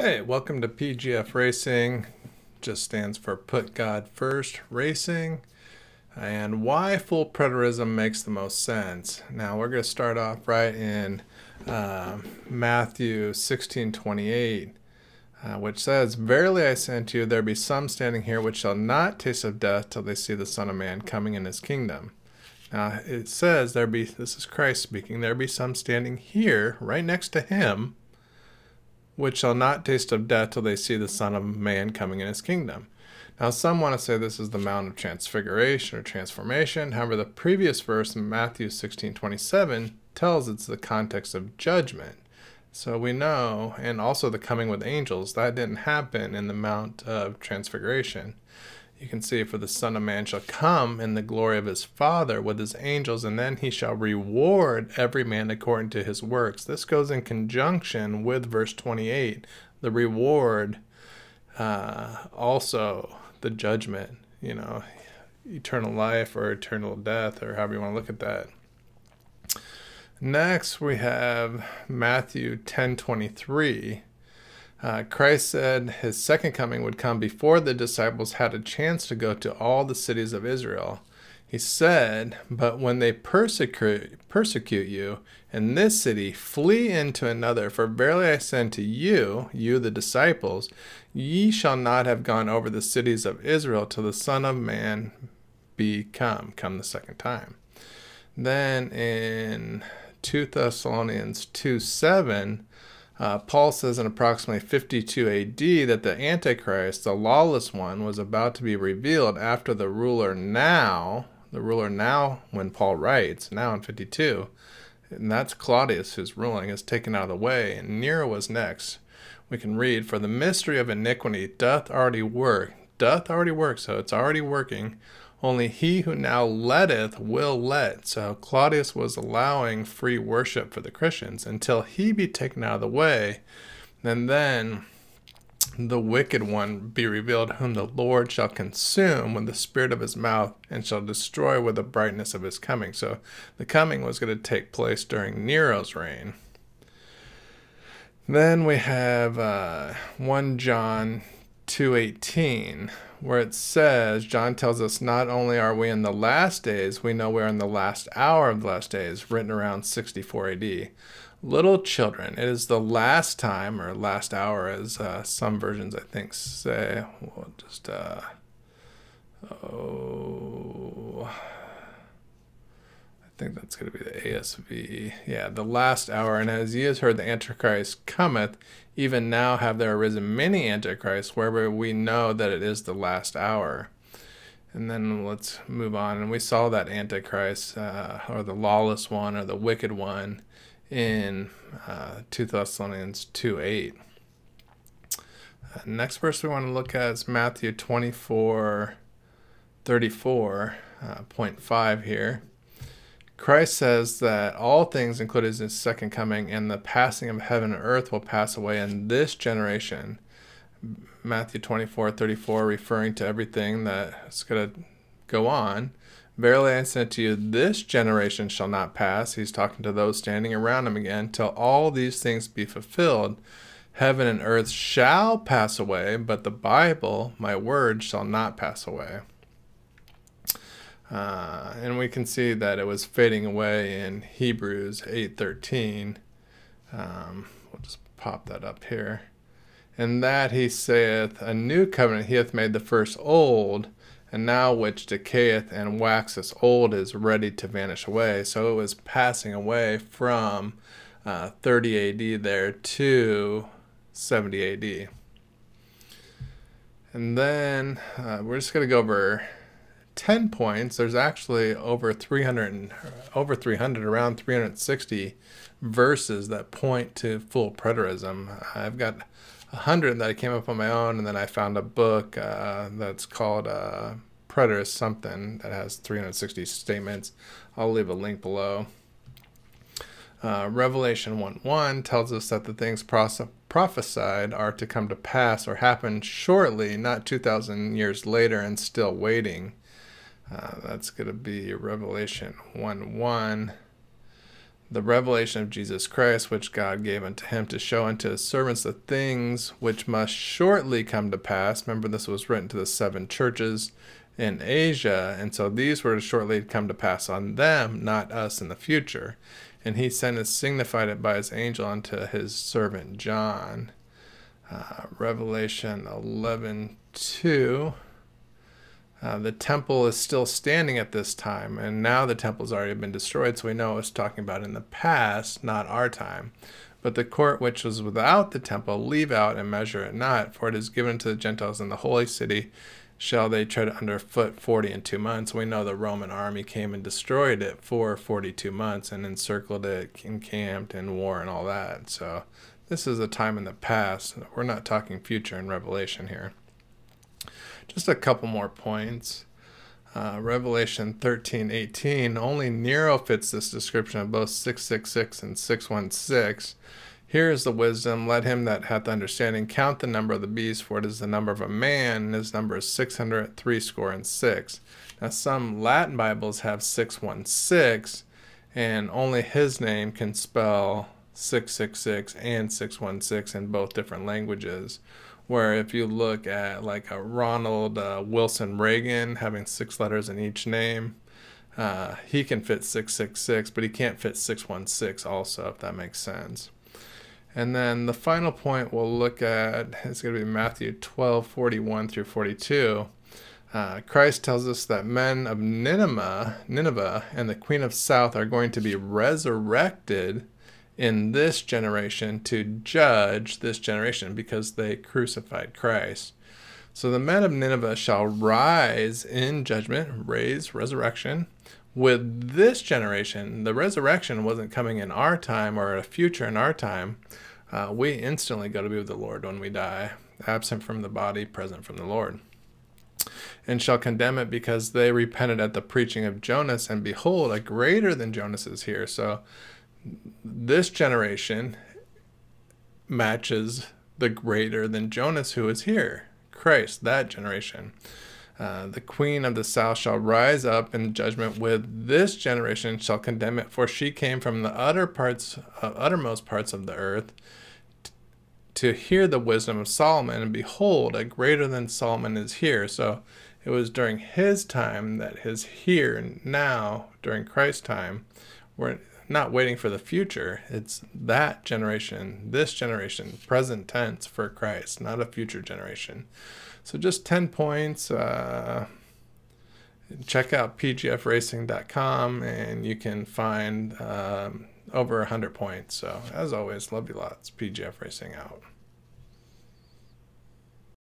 Hey, welcome to PGF Racing. Just stands for Put God First Racing, and why full preterism makes the most sense. Now we're going to start off right in Matthew 16:28, which says, "Verily I say unto you, there be some standing here which shall not taste of death till they see the Son of Man coming in his kingdom." Now it says this is Christ speaking, there be some standing here, right next to him, which shall not taste of death till they see the Son of Man coming in his kingdom. Now some want to say this is the Mount of Transfiguration or Transformation. However, the previous verse in Matthew 16:27 tells it's the context of judgment. So we know, and also the coming with angels, that didn't happen in the Mount of Transfiguration. You can see, for the Son of Man shall come in the glory of his Father with his angels, and then he shall reward every man according to his works. This goes in conjunction with verse 28, the reward, also the judgment, eternal life or eternal death, or however you want to look at that. Next, we have Matthew 10:23. Christ said his second coming would come before the disciples had a chance to go to all the cities of Israel. He said, "But when they persecute you in this city, flee into another. For verily I say unto you, the disciples, ye shall not have gone over the cities of Israel till the Son of Man come the second time." Then in 2 Thessalonians 2:7, Paul says in approximately 52 AD that the Antichrist, the lawless one, was about to be revealed after the ruler now, when Paul writes, now in 52, and that's Claudius who's ruling, is taken out of the way, and Nero was next. We can read, "For the mystery of iniquity doth already work, so it's already working. Only he who now letteth will let." So Claudius was allowing free worship for the Christians until he be taken out of the way, and then the wicked one be revealed, whom the Lord shall consume with the spirit of his mouth and shall destroy with the brightness of his coming. So the coming was going to take place during Nero's reign. Then we have 1 John 2:18, where it says, John tells us, "Not only are we in the last days, we know we are in the last hour of the last days," written around 64 AD. "Little children, it is the last time," or last hour, as some versions I think say. We'll just I think that's going to be the ASV. Yeah, "the last hour. And as ye have heard, the Antichrist cometh. Even now have there arisen many Antichrists, whereby we know that it is the last hour." And then let's move on. And we saw that Antichrist, or the lawless one, or the wicked one, in 2 Thessalonians 2:8. Next verse we want to look at is Matthew 24:34.5 here. Christ says that all things, including his second coming and the passing of heaven and earth, will pass away in this generation. Matthew 24:34, referring to everything that's going to go on. "Verily I say to you, this generation shall not pass." He's talking to those standing around him again. "Till all these things be fulfilled. Heaven and earth shall pass away, but the Bible, my word, shall not pass away." And we can see that it was fading away in Hebrews 8:13. We'll just pop that up here. "And that he saith, a new covenant he hath made the first old, and now which decayeth and waxeth old is ready to vanish away." So it was passing away from 30 AD there to 70 AD. And then we're just going to go over 10 points. There's actually over 300, around 360 verses that point to full preterism. I've got 100 that I came up on my own, and then I found a book that's called Preterist something that has 360 statements. I'll leave a link below. Revelation 1:1 tells us that the things prophesied are to come to pass or happen shortly, not 2,000 years later and still waiting. That's going to be Revelation 1:1. the revelation of Jesus Christ, which God gave unto him to show unto his servants the things which must shortly come to pass. Remember, this was written to the 7 churches in Asia, and so these were to shortly come to pass on them, not us in the future. And he sent and signified it by his angel unto his servant John. Revelation 11:2. The temple is still standing at this time, and now the temple's already been destroyed, so we know it's talking about in the past, not our time. But the court which was without the temple, leave out and measure it not, for it is given to the Gentiles in the holy city, shall they tread underfoot 42 months. We know the Roman army came and destroyed it for 42 months and encircled it, encamped, and war and all that. So this is a time in the past. We're not talking future in Revelation here. Just a couple more points. Revelation 13:18, only Nero fits this description of both 666 and 616. Here is the wisdom, let him that hath understanding count the number of the beast, for it is the number of a man, and his number is 666. Now some Latin Bibles have 616, and only his name can spell 666 and 616 in both different languages. Where if you look at like a Ronald Wilson Reagan having 6 letters in each name, he can fit 666, but he can't fit 616 also, if that makes sense. And then the final point we'll look at is going to be Matthew 12:41 through 42. Christ tells us that men of Nineveh and the Queen of South are going to be resurrected in this generation to judge this generation because they crucified Christ. So the men of Nineveh shall rise in judgment, resurrection, with this generation. The resurrection wasn't coming in our time or a future in our time. We instantly go to be with the Lord when we die, absent from the body, present from the Lord. And shall condemn it because they repented at the preaching of Jonas, and behold, a greater than Jonas is here. So this generation matches the greater than Jonas who is here, Christ, that generation. The queen of the south shall rise up in judgment with this generation, shall condemn it, for she came from the uttermost parts of the earth to hear the wisdom of Solomon, and behold, a greater than Solomon is here. So it was during his time that his here now, during Christ's time, we're not waiting for the future. It's that generation, this generation, present tense for Christ, not a future generation. So just 10 points. Check out pgfracing.com and you can find over 100 points. So as always, love you lots. PGF Racing out.